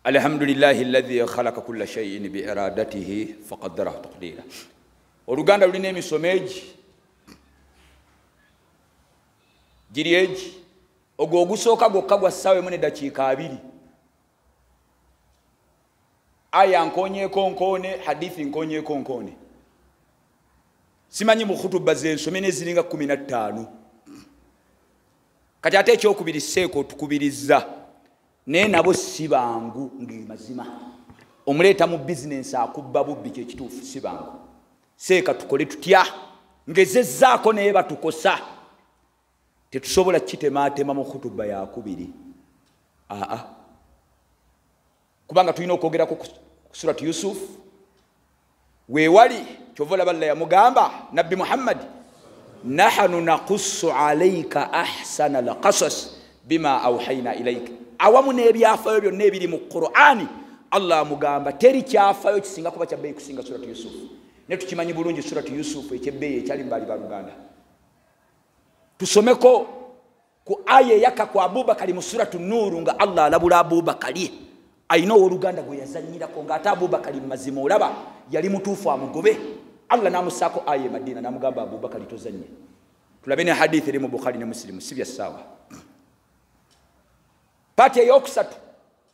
Alhamdulillahi alladhi khalaqa kulla shay'in bi iradatihi faqaddarahu taqdira. Oluganda lulina emisomo egi giri egi ogwo ogusooka gwokka gwa ssaawa emu n'eddakiika 2. Aya nkonyeeko nkoone, hadithi nkonyeeko nkoone. Simanyi mu khutuba z'ensome n'eziringa 15. Kati ate ekyokubiri seeko tukubiriza naye nabo si bangu ng'emazima. Omuleeta mu bizinensi akubba bubbi kyekituufu si bangu. Seeka tukole tutya ngezezzaako naye batukosa. Tetusobola kitemaatema mu khutuba yakubiri. Kubanga tulina okwogerako ku surati Yusuf. Weewali kyova olaba Allah yamugamba Nabbi Muhammad, nahnu naqussu alayka ahsana alqasas bima awhayna ilayka. Awamu n'ebyafaayo byonna ebiri mu Qur'ani Allah amugamba teri kyafaayo kisinga kuba kyabbeeyi kusinga surati Yusuf. Ne tukimanyi bulungi surati Yusuf ekyebbeeyi ekyali mbali baluganda. Tusomeko ku aya yaka kwa Abubakari mu suratu Nuru nga Allah alabula Abubakari ayina owooluganda gwe yazannyirako ng'ate Abubakari mazima olaba yali mutuufu amugobe. Allah n'amusaako aya Madina n'amugamba Abubakari tozannye. Tulabe ne hadithi eri mu Bukhari ne Muslim si bya ssaawa. Paati ey'okusatu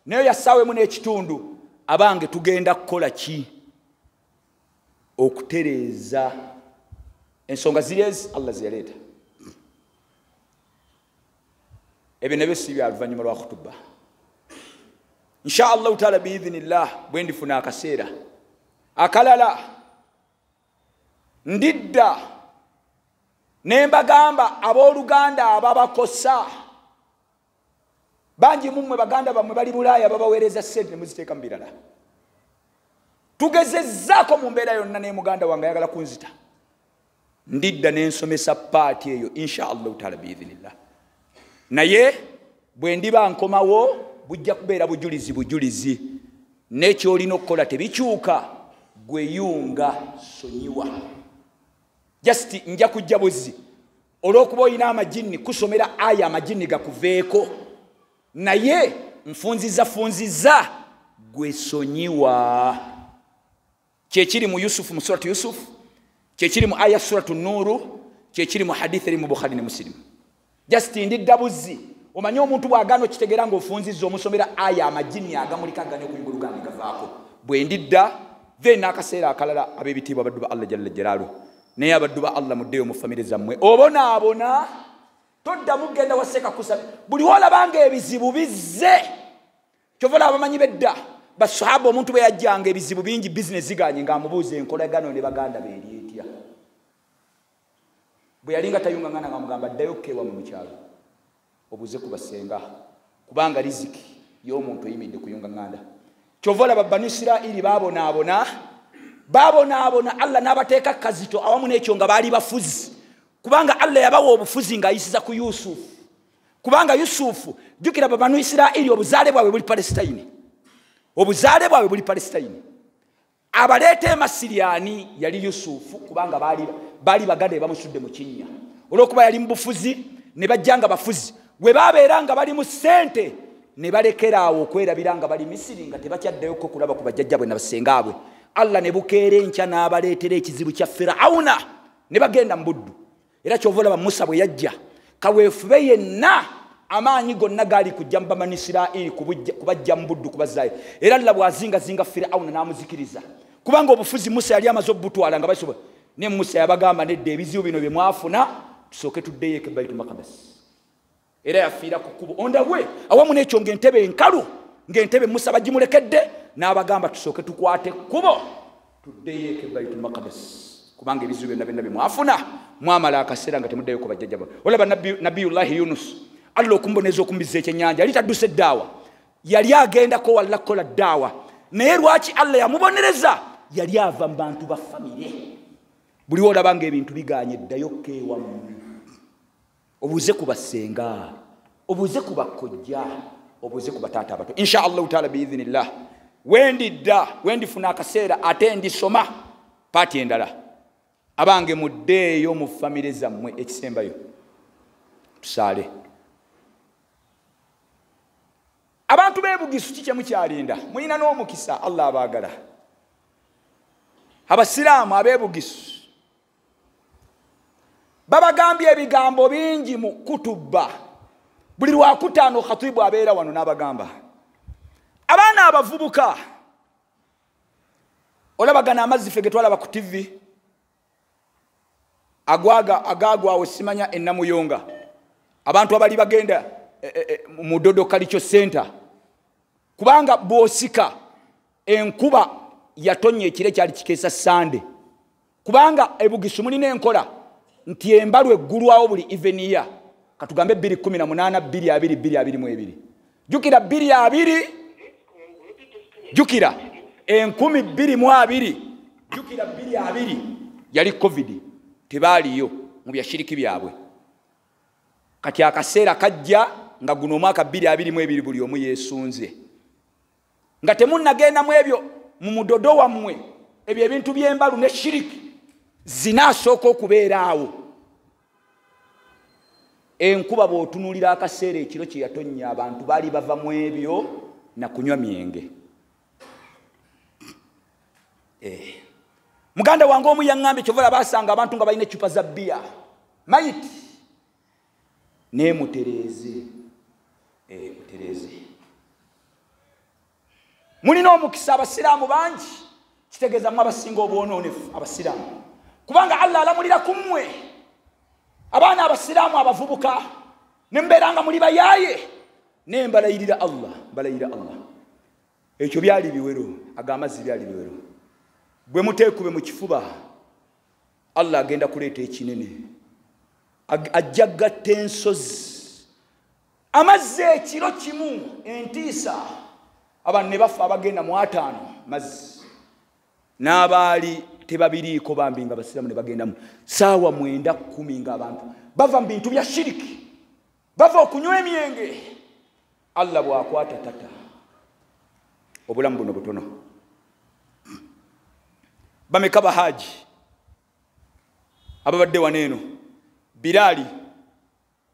nayo ya ssaawa emu n'ekitundu abange tugenda kukola ki? Okutereeza ensonga ziri ezi Allah ze yaleeta. Ebyo nabyo si bya luvannyuma lwa khutuba. Insha Allahu taala biidhinillah bwe ndifuna akaseera akalala ndidda ne mbagamba abooluganda ababakosa bangi mummwe baganda bammwe bali Bulaaya babaweereza ssente ne muziteeka mu birala. Tugezezzaako mu mbeera yonna ne muganda wange ayagala kunzita. Ndidda ne nsomesa paati eyo insha Allahu taala biidhinillah. Naye bwe ndiba nkomawo bujja kubeera bujulizi n'ekyolina okukola tebikyuka gweyunga sonyiwa. Just nja kujja buzzi olw'okuba olina amajini kusomera aya amajini gakuveeko naye nfunziza gwe sonyiwa. Kyekiri mu Yusufu mu suratu Yusufu, kyekiri mu aya suratu Nuru, kyekiri mu hadithi eri mu Bukhari ne Muslim. Just ndidda buzzi omanyi omuntu bw'agaana okitegeera ng'ofunzizza omusomera aya amajini agamulika agane okuyimba oluganda gavaako. Bwe ndidda then akaseera akalala ab'ebitiibwa abaddu ba Allah jalla jalaaluhu naye abaddu ba Allah muddeyo mu famire zammwe obonaabona toddamu genda waseka kusaba buli wolabanga ebizibu bizze. Kyova olaba abamanyi bedda basahaba omuntu bwe yajjanga ebizibu bingi bizinesi ziganye ng'amubuuza enkolagano ne baganda be eri etya. Bwe yalinga tayungangana ng'amugamba ddayo keewamu mu kyalo obuze ku basenga kubanga riziki y'omuntu oyimidde kuyunganganda. Kyova olaba Banu Isirairi baabonaabona Allah n'abateeka kazito awamu n'ekyo nga baali bafuzi kubanga Allah yabawa obufuzi ng'ayisiza ku Yusufu. Kubanga Yusufu jjukira Banu Isirairi obuzaale bwabwe buli Palestine. Obuzaale bwabwe buli Palestine. Abaleeta Masiriyani yali Yusufu kubanga baali baganda bamusudde mu kinnya. Olw'okuba yali mu bufuzi ne bajjanga bafuzi we baabeera nga bali mu ssente ne balekeraawo okwerabira nga bali Misiri nga tebakyaddayoko kulaba ku bajjajjabwe na basengaabwe. Allah ne bukeera enkya n'abaleetera ekizibu kya Firawuna ne bagenda mu buddu. Era kyova olaba Musa bwe yajja kaweefube yenna amaanyi gonna gaali kujja mu Banu Isirairi kubajja mu buddu kubazzaayo. Era Allah bw'azingazinga Firawuna n'amuzikiriza kubanga obufuzi Musa yali amaze obutwala nga basobola. Ne Musa yabagamba nedda ebizibu bino bye mwafuna tusooke tuddeyo eka Baitul Maqdis. Era yafiira ku kkubo ondabwe awamu n'ekyo ng'entebe enkalu ng'entebe Musa bagimulekedde n'abagamba tusooke tukwate kkubo tuddeyo eka Baitul Maqdis kubanga ebizibu byonna bye mwafuna mwamala akaseera nga temuddeyo ku bajjajja bammwe. Olaba Nabiyullahi Yunus Allah okumboneza okumbiza ekyennyanja yali tadduse eddaawa yali agendako walla kukola ddaawa naye lwaki Allah yamubonereza yali ava mu bantu ba famire. Buli olaba ng'ebintu biganye ddayo keewamu obuze ku basenga obuze ku bakojja obuze ku bataata abato. Insha Allahu taala biidhinillah wendifuna akaseera ate ndisoma paati endala abange muddeeyo mu famire zammwe ekisembayo tusaale. abantu bebugisu kiche mukyalinda mulina n'omukisa Allah abaagala abasiraamu abebugisu babagambye ebigambo bingi mu kutuba buli lwakutaano khatibu abeera wano n'abagamba abaana abavubuka olabagana amazzi ffe ge twalaba ku TV agagwawe simanya ennamuyonga abantu abali bagenda mu Dodo Cultural Center kubanga bwosika enkuba yatonye ekire kyali kikeesa Sunday kubanga ebugisu mulina enkola nti embalwe eggulwawo buli eveniya katugambe 2018 2222 jukira 22 jukira 2022 jukira 22 yali covid tebaliyo mu byashiriki byabwe kati akaseera kajja nga guno omwaka 2022 buli omu yesunze nga temunnagenda mu ebyo mu mudodo wammwe ebyo ebintu by'embalu ne shiriki zinasooka okubeeraawo enkuba bw'otunuulira akaseera ekiro kye yatonnya abantu baali bava mu ebyo na kunywa myenge muganda wange omu yaŋŋambye kyovola baasanga abantu nga balina ecupa za bbiya mayiti nemutereeze mutereeze mulina omukisa abasiraamu bangi kitegeeza mu abasinga obwonoonefu abasiraamu kubanga Allah alamulira ku mmwe abaana abasiraamu abavubuka nembeera nga muli bayaaye nembalayirira Allah ekyo byali biwero ag'amazzi byali biwero bwe muteekube mu kifuba Allah agenda kuleeta ekinene ajja gatta ensozi amazzi ekiro kimu entiisa abantu ne bafa abagenda mu 5 mazzi n'abaali tebabiriiko bambi nga basiraamu ne bagendamu saawa 9:10 nga abantu bava mu bintu bya shiriki bava okunywa emyenge Allah bw'akwata tata obulamu buno butono bameka bahaji ababadde waneeno Bilali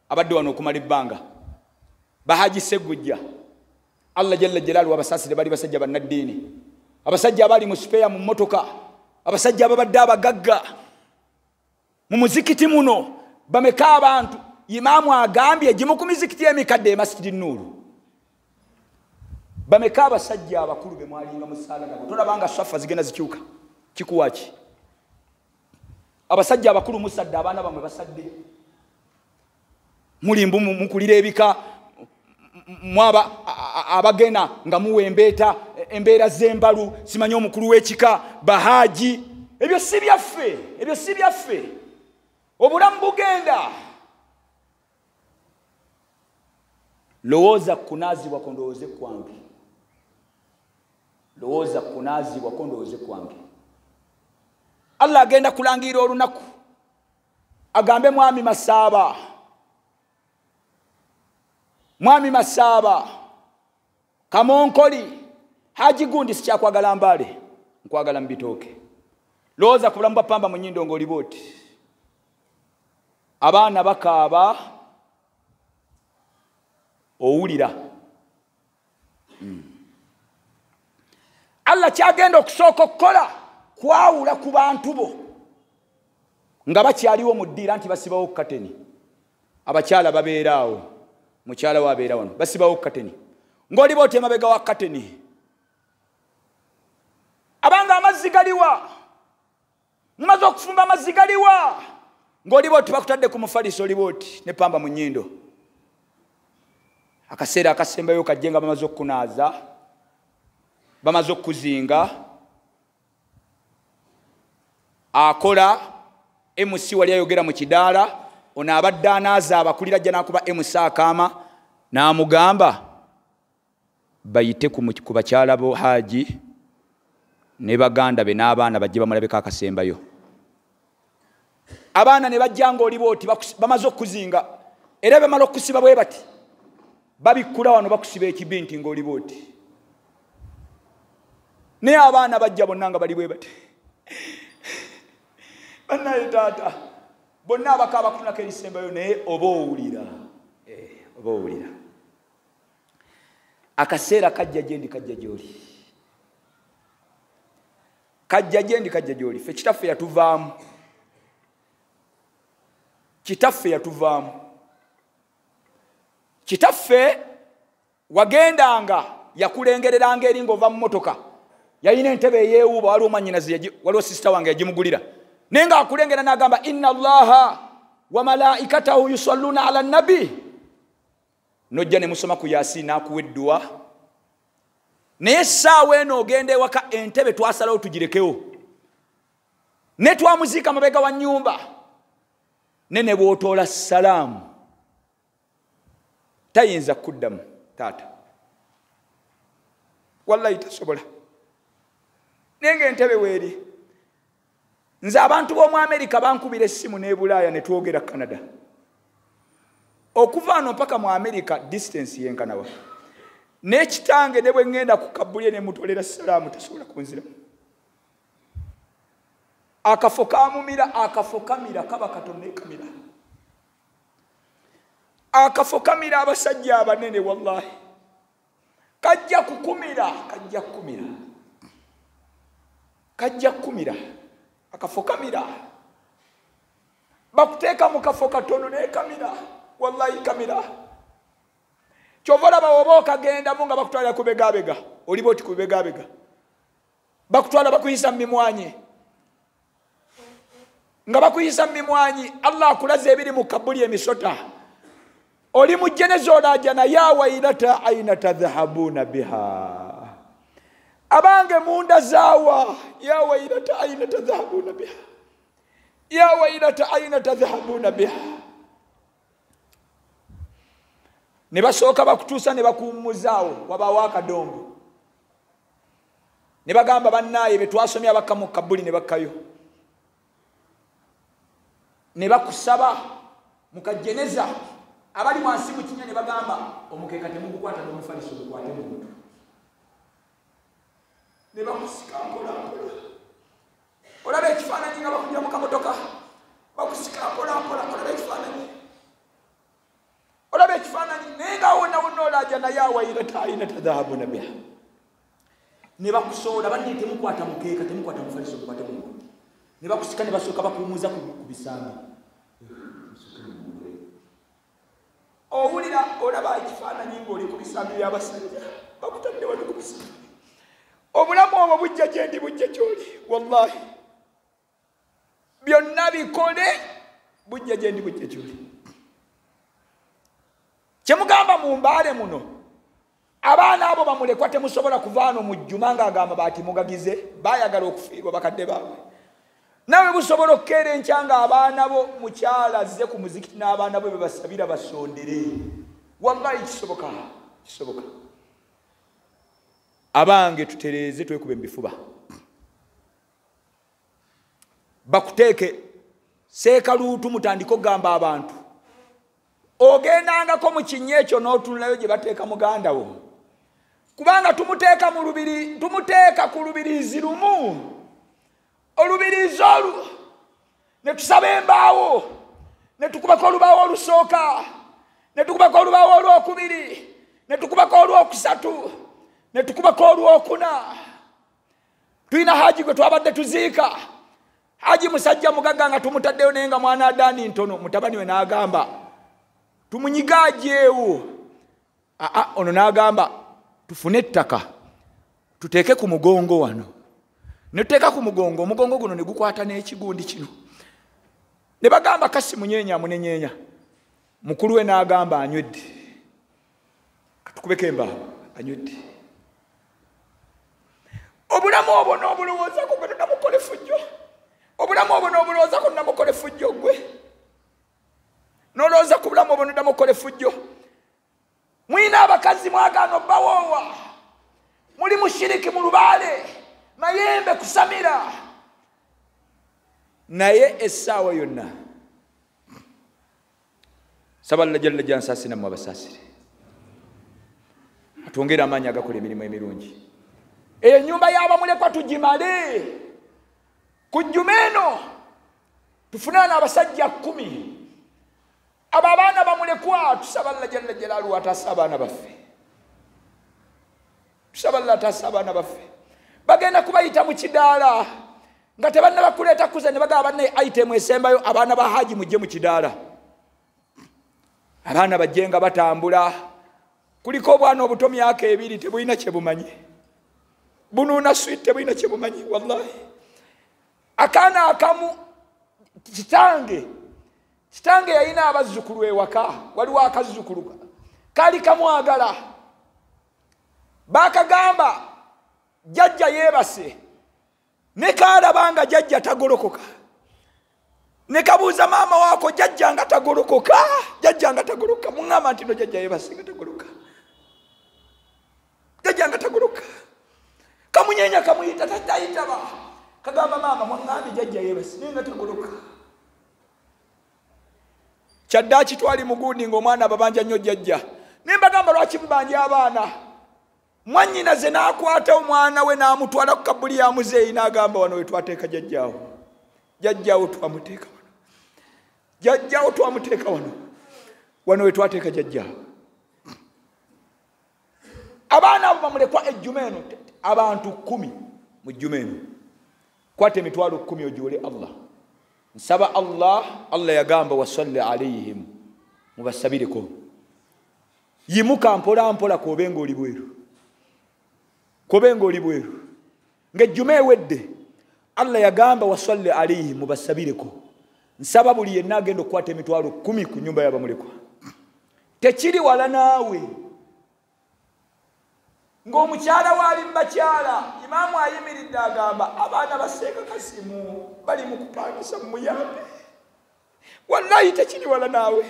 abadde wano okumala ebbanga bahaji Segujja Allah jalla jalaalu abasasire bali basajja bannaddiini abasajja abali mu spare mu motoka abasajja ababadde abagagga mu muzikiti muno bameka abantu imaamu agambye gimu ku mizikiti emikadde e Masjid Nuru bameka abasajja abakulu be mwalinga mu sala nabo tolabanga swafa zigenda zikyuka kikuwaki abasajja abakulu musadde abaana bamwe basadde mulimbu mukulira ebika mwaba abagena nga muwembeeta embeera z'embalu simanyi omukulu w'ekika bahaji ebyo si byaffe obulamu bugenda lowooza kunaazibwa kondowooze kwange Allah agenda kulangira olunaku agambe mwami Masaaba Kamonkoli Haji Gundi sikyakwagala Mbale nkwagala mbitooke lowooza ku bulamu bwa Pamba mu Nnyindo ng'oli booti abaana bakaaba owulira Allah kyagenda okusooka okukola kwawula ku bantu bo nga bakyaliwo mu ddiira nti basibawo kateni abakyala babeeraawo mukyala wabeera wano basibawo kateni ng'oli booti emabega wa kateni abanga amazzi galiwa mumaze okufumba amazzi galiwa ng'oli booti bakutadde ku mufaliso oli booti ne Pamba mu Nnyindo akaseera akasembayo kajje nga bamaze okukunaaza bamaze okuzinga akola MC wali ayogera mu kidaala ono abadde anaaza abakulira ajja n'akuba MC akaama n'amugamba bayite ku bakyala bo Haji ne baganda be n'abaana bajje bamulabeko akasembayo abaana ne bajja ng'oli booti bamaze okuzinga era bamala okusiba bwe bati babikkula wano bakusiba ekibinti ng'oli booti naye abaana bajja bonna nga bali bwe bati bannaye taata bonna abakaaba kufunako erisembayo naye oba owulira akaseera kajja gyendi kajja gy'oli. Kajja gyendi kajja gy'oli. Ffe kitaffe yatuvaamu. Kitaffe yatuvaamu. Kitaffe wagendanga yakulengereranga eri ng'ova mu motoka. Yalina entebe eyeewuuba, waliwo mwannyinazi, waliwo sisita wange yagimugulira. Naye ng'akulengera n'agamba inna allaha wa malaikatahu yusalluna ala nabi. Nojja ne musoma ku Yasin n'akuwa edduwa. Naye essaawa eno ogenda ewaka entebe twasalawo tugirekewo. Ne twamuziika amabega wa nnyumba. Ne bw'otoola salaamu tayinza kuddamu taata. Wallahi tasobola. Naye ng'entebe weeri. Nze abantu b'omu Amerika bankubira essimu ne Bulaaya ne twogera Canada. Okuva wano mpaka mu Amerika distance yenkanawa. N'ekitange ne bwe ŋŋenda ku Kabulye ne mutolera salaamu tasobola kunziramu. Akafo kamira kaba katonda ekamira. Akafo kamira abasajja abanene wallahi. Kajja kumira. Akafo kamira. Bakuteeka mu kafo katono ne kamira. Wallahi kamira. Kyovola bawoba okagendamu nga bakutwala kubegabega. Oliba oti kubegabega. Bakutwala bakuyisa mu mimwanyi. Nga bakuyisa mu mimwanyi. Allah akulaze ebiri mu Kabuli emisota. Oli mu jeneza olajana ya wailata aina tadhhabuna biha. Abange munda zaawa ya wailata aina tadhhabuna biha. Ya wailata aina tadhhabuna biha. Ne basooka bakutuusa ne bakuumuzaawo wabaawo akadongo. Ne bagamba bannaaye be twasomye abakka mu Kabuli ne bakkayo. Ne bakusaba mu kajeneza. Abali wansi mu kinya ne bagamba omukeeka temugukwata n'omufaliso gukwate muntu. Ne bakusika mpola. Olaba ekifaananyi nga bakugira mu kamotoka. Bakusika mpola. Olaba ekifaananyi. Olaba ekifaananyi naye nga wonna olajja naye awailata aina tadhhabuna biha. Ne bakusoola banne temukwata mukeeka temukwata mufaliso gukwate muntu. Ne bakusika ne basooka bakuumuza ku bisambi. Owulira olaba ekifaananyi ng'oli ku bisambi by'abasajja bakutadde wano ku bisambi. Obulamu obwo bujja gyendi bujja kyoli wallahi. Byonna bikole bujja gyendi bujja kyoli. Kyemugamba mu mbaale muno abaana abo bamulekwa temusobola kuvaano mu jjuma ng'agamba baati mugagize baayagala okufiirwa bakadde baabwe. Nawe busobola okukeera enkya ng'abaana bo mukyala azze ku muzikiti n'abaana bo bebasabira basondere. Wallahi kisoboka. Abange tutereeze twekube mubifuba. Bakuteeke seekaluutu mutandika okugamba abantu. Ogendangako mu kinnya ekyo n'otunulayo gye bateeka muganda wo. Kubanga tumuteeka ku lubiriizi lumu. Olubiriizi olwo ne tusaba embaawo ne tukubako olubaawo olusooka ne tukubako olubaawo olwokubiri ne tukubako olwokusatu ne tukubako olwokuna. Tulina haji gwe twabadde tuziika. Haji musajja mugagga nga tumutaddeyo naye nga mwana Adaani ntono. Mutabani we n'agamba tumunyigajeewo. Ono n'agamba tufune ettaka tuteeke ku mugongo wano. Ne tuteeka ku mugongo, omugongo guno ne gukwata n'ekigundi kino. Ne bagamba kasi munyeenya amunenyeenya. Mukulu we n'agamba anywedde. Katukubeko embaawo anywedde. Obulamu obwo n'obulowoozako gwe tonamukole fujjo. Obulamu obwo n'obulowoozako tonamukole fujjo gwe. N'olowooza ku bulamu obwo tonamukole fujjo. Mwina abakazi mwagaana obbawoowa. Muli mushiriki mu lubaale. Mayembe kusamira. Naye essaawa yonna saba Allah jalla jansaasina mu abasaasire. Atwongere amaanyi agakola emirimu emirungi. Eyo ennyumba y'abamulekwa tugimale. Ku jjuma eno tufunaana abasajja 10. Abo abaana bamulekwa tusaba Allah jalla jalaaluhu ataasa abaana baffe. tusaba taasa abaana baffe bagenda kubayita mu kidaala nga tebanna bakuleeta kuza ne bagamba banne item esembayo abaana ba haji mujje mu kidaala abaana bajjenga batambula kuliko obwana obuto myaka 2 tebulina kye bumanyi bunuuna sweet tebulina kye bumanyi wallahi akaana akamu kitange yalina abazzukulu ewaka waliwo akazzukulu kali kamwagala bakagamba jajja yeebase ne kaalabanga jajja tagolokoka ne kabuuza maama waako jajja nga tagolokoka muŋŋamba nti no jajja yeebase nga tagoloka jajja nga tagoloka kamunyeenya kamuyita tatayitaba kagamba maama mwaŋŋambye jajja yeebase naye nga tagoloka kyaddaaki twali mugundi ng'omwana babanja nnyo jajja ne mbagamba lwaki mubanja abaana mwannyinaze n'akwata omwana we n'amutwala ku kabuli ya muzeeyi n'agamba wano we twateeka jajjaawo twamuteeka wano jajjaawo twamuteeka wano we twateeka jajjaawo abaana abo bamulekwa ejjuma eno abantu 10 mu jjuma eno kwata emitwalo 10 ogiwole Allah nsaba Allah yagamba wasalli alayhim mubasabireko yimuka mpola mpola kobenga oli bweru ng'ejjuma ewedde Allah yagamba wasalli alayhim mubasabireko nsaba buli yenna agenda okukwata emitwalo 10 ku nyumba y'abamulekwa tekiri wala naawe ng'omukyala waali mubakyala imaamu ayimiridde agamba abaana baseeka kasimu bali mu kupangisa mu muyambe wallahi tekiri wala naawe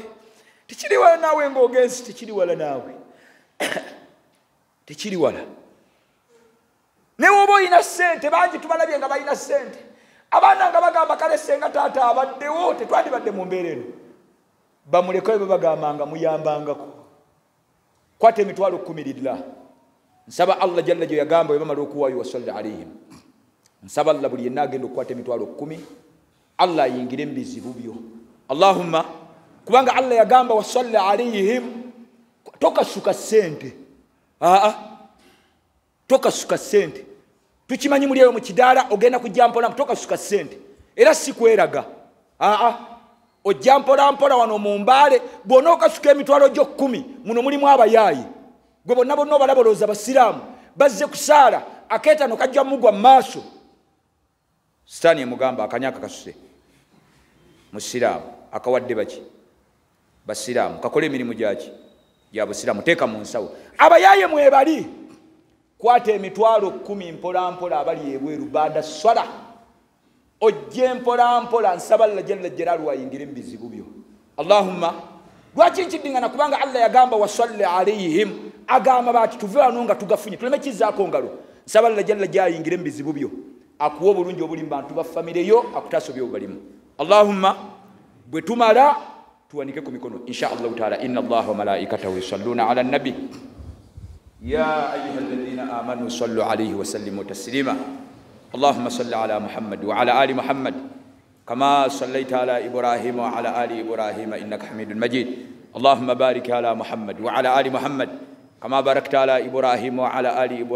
ng'ogenzi tekiri wala naawe tekiri wala ne woba olina ssente bangi tubalabye nga balina ssente abaana nga bagamba kale senga taata abaddewo tetwandibadde mu mbeera eno bamulekwe babagambanga muyambangako kwata emitwalo 10 lillah nsaba Allah jalla jo yagamba bamala okuwaayo wasalli alayhim nsaba Allah buli yenna agenda okukwata emitwalo 10 Allah ayingire mu bizibu byo Allahumma kubanga Allah yagamba wasalli alayhim tokasuka ssente tokasuka ssente tukimanyi muli eyo mu kidaala ogenda kujja mpola tokasuka ssente era si kweraga ojja mpola wano mu mbaale bw'ona okasuka emitwalo gyo 10 muno mulimu abayaayi gwe bonna obalaboloza basiraamu bazze kusaala akeetano kajja mugwa mu maaso sitaani emugamba akanyaka kasuse musiraamu akawadde baki basiraamu kakola emirimu gyaki gya busiraamu teeka mu nsawo abayaaye mwebali kwata emitwalo 10 mpola mpola abali ebweru baada swala ojje mpola mpola nsaba Allah jalla jalaalu ayingire mu bizibu byo Allahumma lwaki nkiddingana kubanga Allah yagamba wasalli alayhim agamba bati tuve wano nga tugafunye tuleme kizaako ngalo nsaba Allah jalla ayingire mu bizibu byo akuwa obulungi obuli mu bantu ba famire yo akutasobye obalimu Allahumma bwe tumala tuwanike ku mikono insha Allah taala inna Allah wa malaikatahu yusalluna ala nabi ya ayyuhalladhina amanu sallu alayhi wa sallimu taslima اللهم صل على محمد وعلى آل محمد كما صليت على إبراهيم وعلى آل إبراهيم إنك حميد مجيد اللهم بارك على محمد وعلى آل محمد كما باركت على إبراهيم وعلى آل إبراهيم